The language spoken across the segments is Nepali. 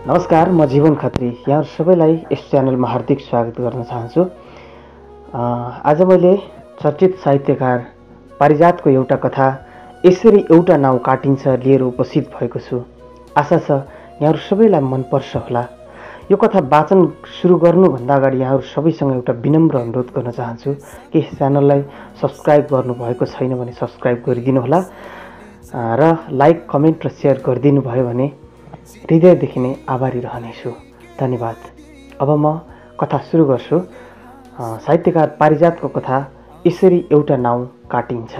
नमस्कार, म जीवन खत्री यहाँ सबैलाई यस च्यानलमा हार्दिक स्वागत गर्न चाहन्छु। आज मैले चर्चित साहित्यकार पारिजातको एउटा कथा यसरी एउटा नाउँ काटिन्छ लिएर उपस्थित भएको छु। आशा छ यहाँहरू सबैलाई मनपर्छ होला। यो कथा वाचन सुरु गर्नुभन्दा अगाडि यहाँहरू सबैसँग एउटा विनम्र अनुरोध गर्न चाहन्छु कि यस च्यानललाई सब्सक्राइब गर्नुभएको छैन भने सब्सक्राइब गरिदिनु होला र लाइक, कमेन्ट र सेयर गरिदिनु भयो भने हृदयदेखि नै आभारी रहनेछु। धन्यवाद। अब म कथा सुरु गर्छु। साहित्यकार पारिजातको कथा यसरी एउटा नाउँ काटिन्छ।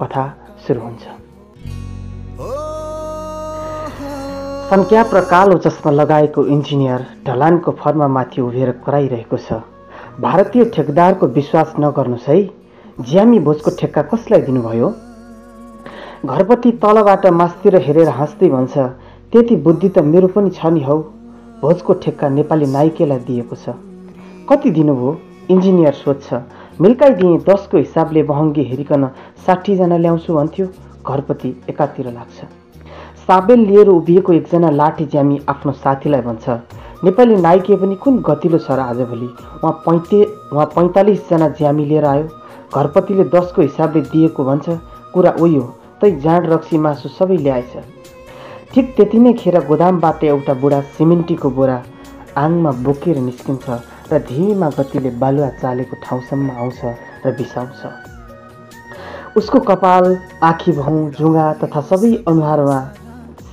कथा सुरु हुन्छ। सनक्याप र कालो चस्मा लगाएको इन्जिनियर ढलानको फर्मा माथि उभिएर कराइरहेको छ। भारतीय ठेकदारको विश्वास नगर्नुहोस् है। ज्यामी भोजको ठेक्का कसलाई दिनुभयो? घरपति तलबाट मास्तिर हेरेर हाँस्दै भन्छ, त्यति बुद्धि त मेरो पनि छ नि हौ। भोजको ठेक्का नेपाली नाइकेलाई दिएको छ। कति दिनुभयो? इन्जिनियर सोध्छ। मिल्काइदिएँ, 10 को हिसाबले महँगी हेरिकन 60 जना ल्याउँछु भन्थ्यो। घरपति एकातिर लाग्छ। साबेल लिएर उभिएको एकजना लाठी ज्यामी आफ्नो साथीलाई भन्छ, नेपाली नाइके पनि कुन गतिलो छ र आजभोलि। उहाँ 45 जना ज्यामी लिएर आयो। घरपतिले 10 को हिसाबले दिएको भन्छ। कुरा उही हो, तै जाँड रक्सी मासु सबै ल्याएछ। ठिक त्यति नै खेर गोदामबाट एउटा बुढा सिमेन्टीको बोरा आङमा बोकेर निस्किन्छ र धीमा गतिले बालुवा चालेको ठाउँसम्म आउँछ र बिसाउँछ। उसको कपाल, आँखी भौँ, जुँगा तथा सबै अनुहारमा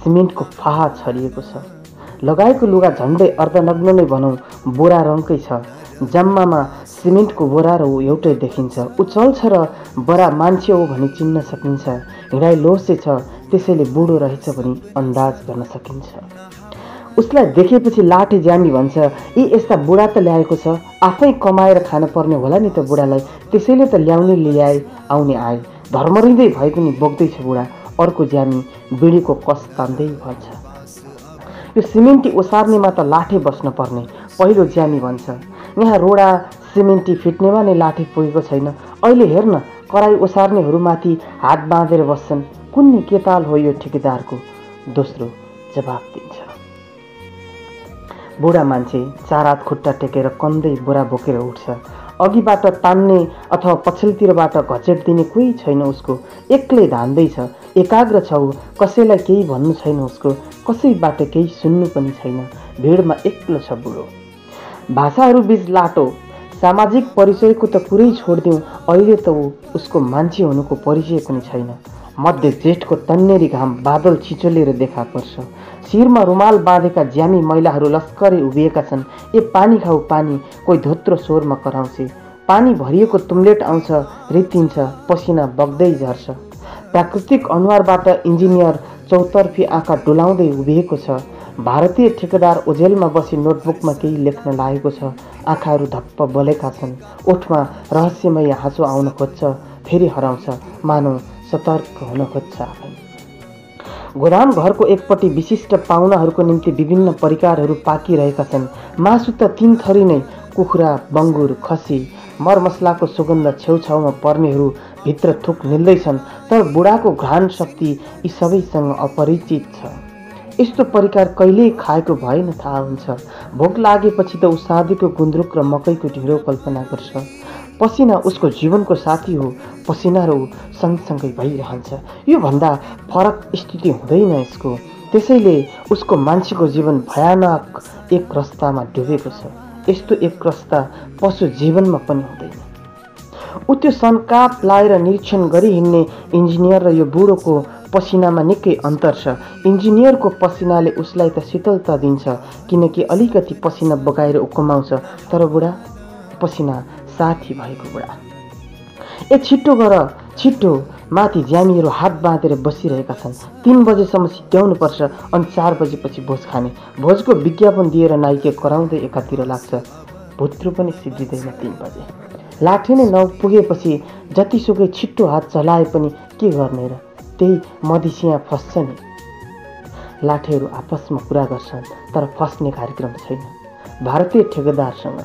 सिमेन्टको फाहा छरिएको छ। लगाएको लुगा झन्डै अर्धनग्न नै भनौँ, बोरा रङकै छ। जम्मामा सिमेन्टको बोरा र ऊ एउटै देखिन्छ। ऊ चल्छ र बडा मान्छे हो भनी चिन्न सकिन्छ। हिँडाइ लोसे छ, त्यसैले बुढो रहेछ भनी अन्दाज गर्न सकिन्छ। उसलाई देखेपछि लाठे ज्यामी भन्छ, यी यस्ता बुढा त ल्याएको छ, आफै कमाएर खान पर्ने होला नि त बुढालाई, त्यसैले त ल्याउने ल्याए, आउने आए। धर्मरिँदै भए पनि बोक्दैछ बुढा। अर्को ज्यामी बिडीको कस तान्दै भन्छ, यो सिमेन्टी ओसार्नेमा त लाठे बस्न पर्ने। पहिलो ज्यामी भन्छ, यहाँ रोडा सिमेन्टी फिट्नेमा नै लाठी पुगेको छैन। अहिले हेर्न, कराई ओसार्नेहरूमाथि हात बाँधेर बस्छन्। कुन्नी के ताल हो यो ठेकेदारको? दोस्रो जवाब दिन्छ। बुढा मान्छे 4 हात खुट्टा टेकेर कन्दै बोरा बोकेर उठ्छ। अघिबाट तान्ने अथवा पछिल्लोतिरबाट घचेट दिने कोही छैन उसको। एक्लै धान्दैछ। एकाग्र छ ऊ। कसैलाई केही भन्नु छैन उसको। कसैबाट केही सुन्नु पनि छैन। भिडमा एक्लो छ बुढो। भाषाहरू बीच लाटो। सामाजिक परिचयको त कुरै छोडिदिउँ, अहिले त उसको मान्छे हुनुको परिचय पनि छैन। मध्य जेठको तन्नेरी घाम बादल छिचोलेर देखा पर्छ। शिरमा रुमाल बाँधेका ज्यामी महिलाहरू लस्करै उभिएका छन्। ए पानी खाऊ पानी, कोही धोत्रो स्वरमा कराउँछे। पानी भरिएको तुम्लेट आउँछ, रित्तिन्छ, पसिना बग्दै झर्छ। प्राकृतिक अनुहारबाट इन्जिनियर चौतर्फी आँखा डुलाउँदै उभिएको छ। भारतीय ठेकेदार ओझेलमा बसी नोटबुकमा केही लेख्न लागेको छ। आँखाहरू धप्प बलेका छन्। ओठमा रहस्यमय हाँसो आउन खोज्छ, फेरि हराउँछ, मानव सतर्क हुन खोज्छ आफै। गोदाम घरको एकपट्टि विशिष्ट पाहुनाहरूको निम्ति विभिन्न परिकारहरू पाकिरहेका छन्। मासु त 3 थरी नै, कुखुरा, बङ्गुर, खसी। मरमसलाको सुगन्ध छेउछाउमा पर्नेहरू भित्र थुक निल्दैछन्, तर बुढाको घ्राण शक्ति यी सबैसँग अपरिचित छ। यस्तो परिकार कहिल्यै खाएको भए न थाहा हुन्छ। भोक लागेपछि त ऊ साँधीको गुन्द्रुक र मकैको ढिँडो कल्पना गर्छ। पसिना उसको जीवनको साथी हो। पसिना र ऊ सँगसँगै भइरहन्छ। यो भन्दा फरक स्थिति हुँदैन यसको। त्यसैले उसको मान्छेको जीवन भयानक एक रस्तामा डुबेको छ। यस्तो एक रस्ता पशु जीवनमा पनि हुँदैन। ऊ त्यो सनकाप लाएर निरीक्षण गरी हिँड्ने इन्जिनियर र यो बुढोको पसिनामा निकै अन्तर छ। इन्जिनियरको पसिनाले उसलाई त शीतलता दिन्छ, किनकि अलिकति पसिना बगाएर ऊ कमाउँछ। तर बुढा, पसिना साथी भएको बुढा। ए छिट्टो गर, छिट्टो। माथि ज्यामीहरू हात बाँधेर बसिरहेका छन्। 3 बजेसम्म सिद्ध्याउनु पर्छ, अनि 4 बजेपछि भोज खाने। भोजको विज्ञापन दिएर नाइके कराउँदै एकातिर लाग्छ। भुत्रो पनि सिद्धिँदैन 3 बजे। लाठी नै नपुगेपछि जतिसुकै छिट्टो हात चलाए पनि के गर्ने र? त्यही मधिसिया फस्छ नि। लाठीहरू आपसमा कुरा गर्छन्, तर फस्ने कार्यक्रम छैन। भारतीय ठेकेदारसँग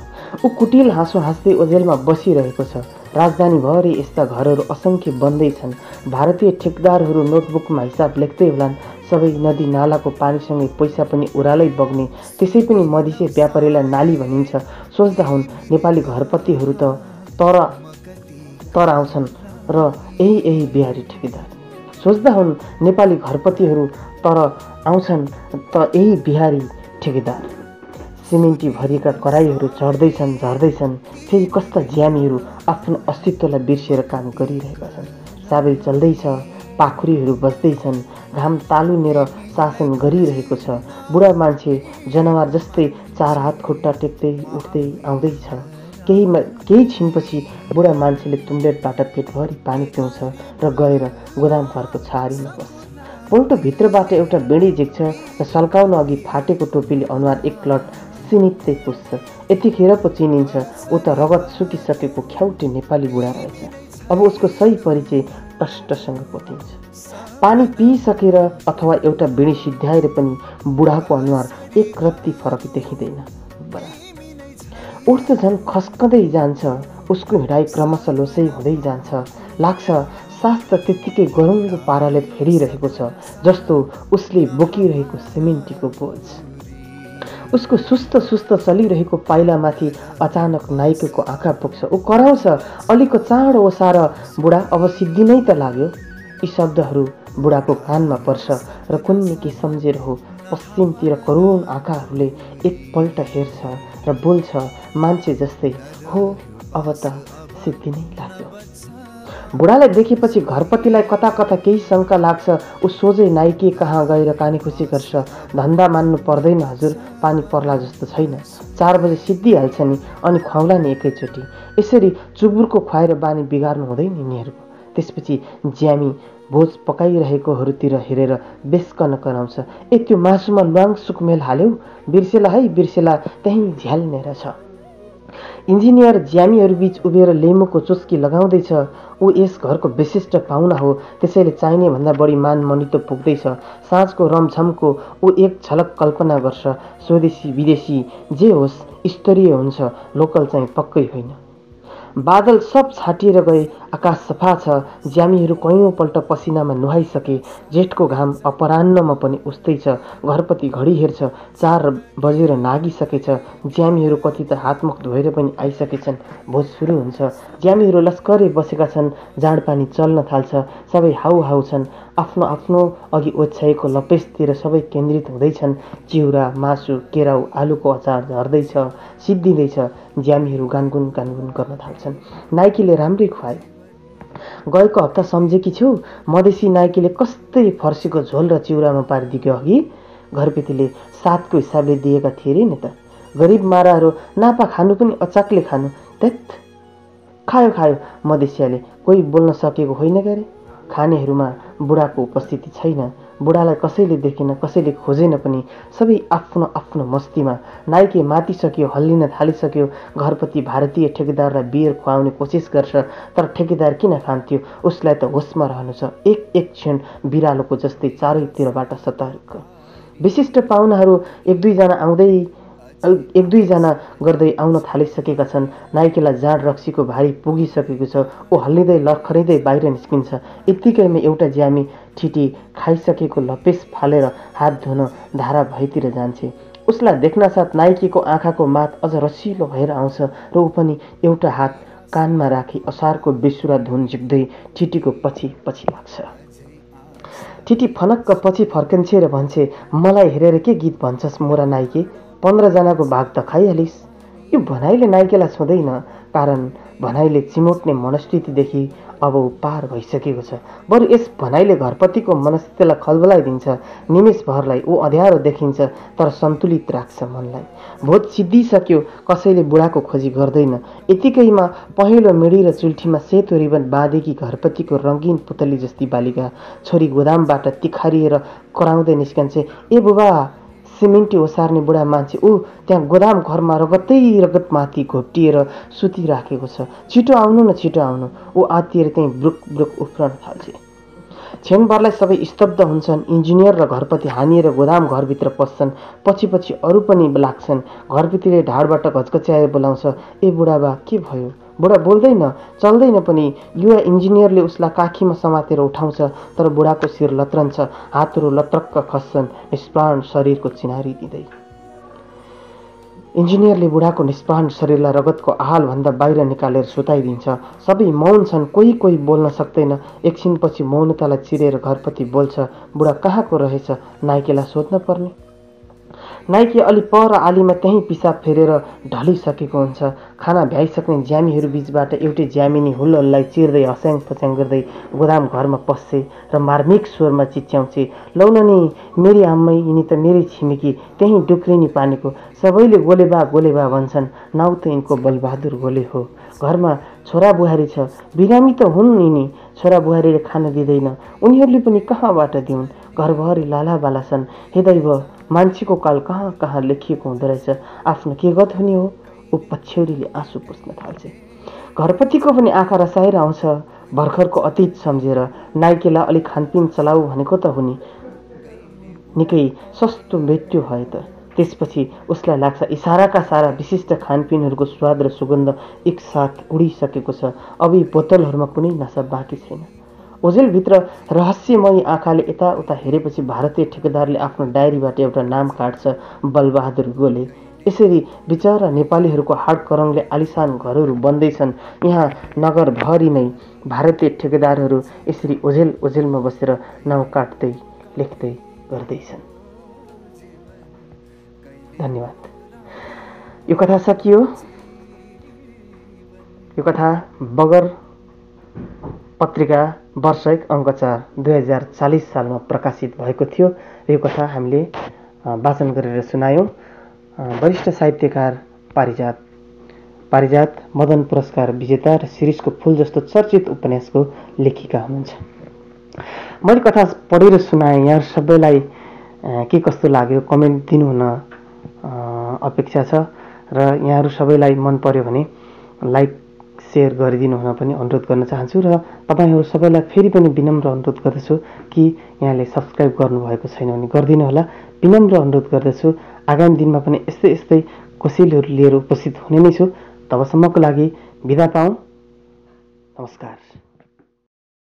ऊ कुटिल हाँसो हाँस्दै ओझेलमा बसिरहेको छ। राजधानीभरि यस्ता घरहरू असङ्ख्य बन्दै छन्। भारतीय ठेकेदारहरू नोटबुकमा हिसाब लेख्दै होलान्। सबै नदी नालाको पानीसँगै पैसा पनि ओह्रालै बग्ने, त्यसै पनि मधिसे व्यापारीलाई नाली भनिन्छ। सोच्दा हुन् नेपाली घरपतिहरू त तर आउँछन् र यही बिहारी ठेकेदार। सोच्दा हुन् नेपाली घरपतिहरू तर आउँछन् त यही बिहारी ठेकेदार। सिमेन्टी भरिएका कराईहरू झर्दैछन्। फेरि कस्ता ज्यामीहरू आफ्नो अस्तित्वलाई बिर्सेर काम गरिरहेका छन्। साबेल चल्दैछ, पाखुरीहरू बज्दैछन्, घाम तालुनेर शासन गरिरहेको छ। बुढा मान्छे जनावर जस्तै 4 हात खुट्टा टेक्दै उठ्दै आउँदैछ। केही छिनपछि बुढा मान्छेले तुम्लेटबाट पेटभरि पानी पिउँछ र गएर गोदाम घरको छहारीमा बस्छ। पोल्टो भित्रबाट एउटा बिँडी झिक्छ र सल्काउन अघि फाटेको टोपीले अनुहार एकलट सिनित्तै पुस्छ। यतिखेर पो चिनिन्छ ऊ त रगत सुकिसकेको ख्याउटे नेपाली बुढा रहेछ। अब उसको सही परिचय प्रष्टसँग पोतिन्छ। पानी पिइसकेर अथवा एउटा बिँडी सिद्ध्याएर पनि बुढाको अनुहार एक रत्ती फरक देखिँदैन। उठ त झन् खस्कँदै जान्छ। उसको हिँडाइ क्रमशः लोसै हुँदै जान्छ। लाग्छ सास त त्यत्तिकै गरुङ्गो पाराले फेरिरहेको छ जस्तो उसले बोकिरहेको सिमेन्टीको बोझ। उसको सुस्त चलिरहेको पाइलामाथि अचानक नाइकेको आँखा पुग्छ। ऊ कराउँछ, अलिको चाँडो ओसार बुढा, अब सिद्धि नै त लाग्यो। यी शब्दहरू बुढाको कानमा पर्छ र कुन्नी के सम्झेर हो पश्चिमतिर करुण आँखाहरूले एकपल्ट हेर्छ र बोल्छ मान्छे जस्तै, हो अब त सिद्धि नै लाग्यो। बुढालाई देखेपछि घरपतिलाई कता केही शङ्का लाग्छ। ऊ सोझै नाइके कहाँ गएर कानीखुसी गर्छ। धन्दा मान्नु पर्दैन हजुर, पानी पर्ला जस्तो छैन। 4 बजे सिद्धिहाल्छ नि, अनि खुवाउला नि एकैचोटि। यसरी चुबुरको खुवाएर बानी बिगार्नु हुँदैन यिनीहरूको। त्यसपछि ज्यामी भोज पकाइरहेकोहरूतिर हेरेर बेस्कन कराउँछ, ए त्यो मासुमा ल्वाङ सुकमेल हाल्यौ, बिर्सेला है बिर्सेला, त्यहीँ झ्याल्नेर छ। इन्जिनियर ज्यामीहरूबीच उभिएर लेमुको चुस्की लगाउँदैछ। ऊ यस घरको विशिष्ट पाहुना हो, त्यसैले चाहिने भन्दा बढी मान मनितो पुग्दैछ। साँझको रमझमको ऊ एक झलक कल्पना गर्छ। स्वदेशी विदेशी जे होस् स्तरीय हुन्छ, लोकल चाहिँ पक्कै होइन। बादल सब छाटिएर गए, आकाश सफा छ। ज्यामीहरू कयौँपल्ट पसिनामा नुहाइसके। जेठको घाम अपराह्नमा पनि उस्तै छ। घरपति घडी हेर्छ, 4 बजेर नागिसकेछ। ज्यामीहरू कति त हातमुख धोएर पनि आइसकेछन्। भोज सुरु हुन्छ। ज्यामीहरू लस्करै बसेका छन्। जाँडपानी चल्न थाल्छ। सबै हाउ छन्। आफ्नो आफ्नो अघि ओछ्याएको लपेसतिर सबै केन्द्रित हुँदैछन्। चिउरा, मासु, केराउ, आलुको अचार झर्दैछ, सिद्धिँदैछ। ज्यामीहरू गानगुन गर्न थाल्छन्। नाइकीले राम्रै खुवाए। गएको हप्ता सम्झेकी छेउ, मधेसी नाइकीले कस्तै फर्सीको झोल र चिउरामा पारिदियो अघि। घरपेतीले 7 को हिसाबले दिएका थिए रे नि त। गरिब माराहरू नापा खानु पनि अचाकले खानु। त्यत खायो मधेसियाले। कोही बोल्न सकेको होइन गरे। खानेहरूमा बुढाको उपस्थिति छैन। बुढालाई कसैले देखेन, कसैले खोजेन पनि। सबै आफ्नो आफ्नो मस्तीमा। नाइके मातिसक्यो, हल्लिन थालिसक्यो। घरपति भारतीय ठेकेदारलाई बियर खुवाउने कोसिस गर्छ, तर ठेकेदार किन खान्थ्यो? उसलाई त होसमा रहनु छ। एक क्षण बिरालोको जस्तै चारैतिरबाट सतर्क। विशिष्ट पाहुनाहरू एक दुईजना गर्दै आउन थालिसकेका छन्। नाइकेलाई जाँड रक्सीको भारी पुगिसकेको छ। ऊ हल्लिँदै लर्खरिँदै बाहिर निस्किन्छ। यत्तिकैमा एउटा ज्यामी ठिटी खाइसकेको लपेस फालेर हात धुन धारा भएतिर जान्छे। उसलाई देख्नसाथ नाइकेको आँखाको मात अझ रसिलो भएर आउँछ र ऊ पनि एउटा हात कानमा राखी असारको बेसुरा धुन झिक्दै ठिटीको पछि लाग्छ। ठिटी फनक्क पछि फर्कन्छे र भन्छे, मलाई हेरेर के गीत भन्छस् मोरा नाइके? 15 जनाको भाग त खाइहालिस्। यो भनाइले नाइकेलाई छुँदैन, कारण भनाइले चिमोट्ने मनस्थितिदेखि अब ऊ पार भइसकेको छ। बरु यस भनाइले घरपतिको मनस्थितिलाई खलबलाइदिन्छ। निमेषभरलाई ऊ अँध्यारो देखिन्छ, तर सन्तुलित राख्छ मनलाई। भोज सिद्धिसक्यो। कसैले बुढाको खोजी गर्दैन। यतिकैमा पहेँलो मिडी र चुल्ठीमा सेतो रिबन बाँधेकी घरपतिको रङ्गीन पुतली जस्ती बालिका छोरी गोदामबाट तिखारिएर कराउँदै निस्कन्छे, ए बुबा! सिमेन्टी ओसार्ने बुढा मान्छे ऊ त्यहाँ गोदाम घरमा रगत माथि घोप्टिएर सुतिराखेको छ। छिटो आउनु न, छिटो आउनु। ऊ आत्तिएर त्यहीँ ब्रुक उफ्रन थाल्छे। क्षणभरलाई सबै स्तब्ध हुन्छन्। इन्जिनियर र घरपति हानिएर गोदाम घरभित्र पस्छन्। पछि अरू पनि लाग्छन्। घरपतिले ढाडबाट घचघच्याएर बोलाउँछ, ए बुढाबा के भयो? बुढा बोल्दैन चल्दैन पनि। युवा इन्जिनियरले उसलाई काखीमा समातेर उठाउँछ, तर बुढाको शिर लत्रन्छ, हातहरू लत्रक्क खस्छन् निष्प्राण शरीरको चिनारी दिँदै। इन्जिनियरले बुढाको निष्प्राण शरीरलाई रगतको आहालभन्दा बाहिर निकालेर सुताइदिन्छ। सबै मौन छन्, कोही कोही बोल्न सक्दैन। एकछिनपछि मौनतालाई चिरेर घरपति बोल्छ, बुढा कहाँको रहेछ? नाइकेलाई सोध्न पर्ने। नाइके अलि पर आलीमा त्यहीँ पिसाब फेरेर ढलिसकेको हुन्छ। खाना भ्याइसक्ने ज्यामीहरू बीचबाट एउटै ज्यामिनी हुलहल्लाई चिर्दै हस्याङ फस्याङ गर्दै गोदाम घरमा पस्छे र मार्मिक स्वरमा चिच्याउँछे, लौ न नि मेरी आम्मै, यिनी त मेरै छिमेकी, त्यहीँ डुक्रिनी पानीको। सबैले गोलेबा भन्छन्, नाउ त यिनको बलबहादुर गोले हो। घरमा छोरा बुहारी छ, बिरामी त हुन् यिनी। छोरा बुहारीले खान दिँदैन, उनीहरूले पनि कहाँबाट दिउन्? घरभरि लालाबाला छन्। हे दैव, मान्छेको काल कहाँ कहाँ लेखिएको हुँदो रहेछ। आफ्नो के गत हुने हो? ऊ पछ्यौरीले आँसु पुस्न थाल्छे। घरपतिको पनि आँखा रसाएर आउँछ भर्खरको अतीत सम्झेर। नाइकेलाई अलिक खानपिन चलाऊ भनेको त हुने, निकै सस्तो भेट्यो भए त। त्यसपछि उसलाई लाग्छ इसाराका सारा विशिष्ट खानपिनहरूको स्वाद र सुगन्ध एकसाथ उडिसकेको छ। अब यी बोतलहरूमा कुनै नशा बाँकी छैन। ओझेलभित्र रहस्यमयी आँखाले यताउता हेरेपछि भारतीय ठेकेदारले आफ्नो डायरीबाट एउटा नाम काट्छ, बलबहादुर गोले। यसरी बिचरा नेपालीहरूको हाडकरङले आलिसान घरहरू बन्दैछन्। यहाँ नगरभरि नै भारतीय ठेकेदारहरू यसरी ओझेलमा बसेर नाउँ काट्दै लेख्दै गर्दैछन्। धन्यवाद। यो कथा सकियो। यो कथा बगर पत्रिका वर्ष 1 अङ्क 4 2040 सालमा प्रकाशित भएको थियो। यो कथा हामीले वाचन गरेर सुनायौँ। वरिष्ठ साहित्यकार पारिजात मदन पुरस्कार विजेता र शिरीषको फूल जस्तो चर्चित उपन्यासको लेखिका हुनुहुन्छ। मैले कथा पढेर सुनाएँ। यहाँ सबैलाई के कस्तो लाग्यो कमेन्ट दिनुहुन अपेक्षा छ र यहाँहरू सबैलाई मन पर्यो भने लाइक सेयर गरिदिनु हुन पनि अनुरोध गर्न चाहन्छु र तपाईहरू सबैलाई फेरि पनि विनम्र अनुरोध गर्दछु कि यहाँले सब्स्क्राइब गर्नुभएको छैन भने गरिदिनु होला। विनम्र अनुरोध गर्दछु। आगामी दिनमा पनि यस्तै कोसेलीहरू लिएर उपस्थित हुने नै छु। तबसम्मको लागि बिदा पाऊँ। नमस्कार।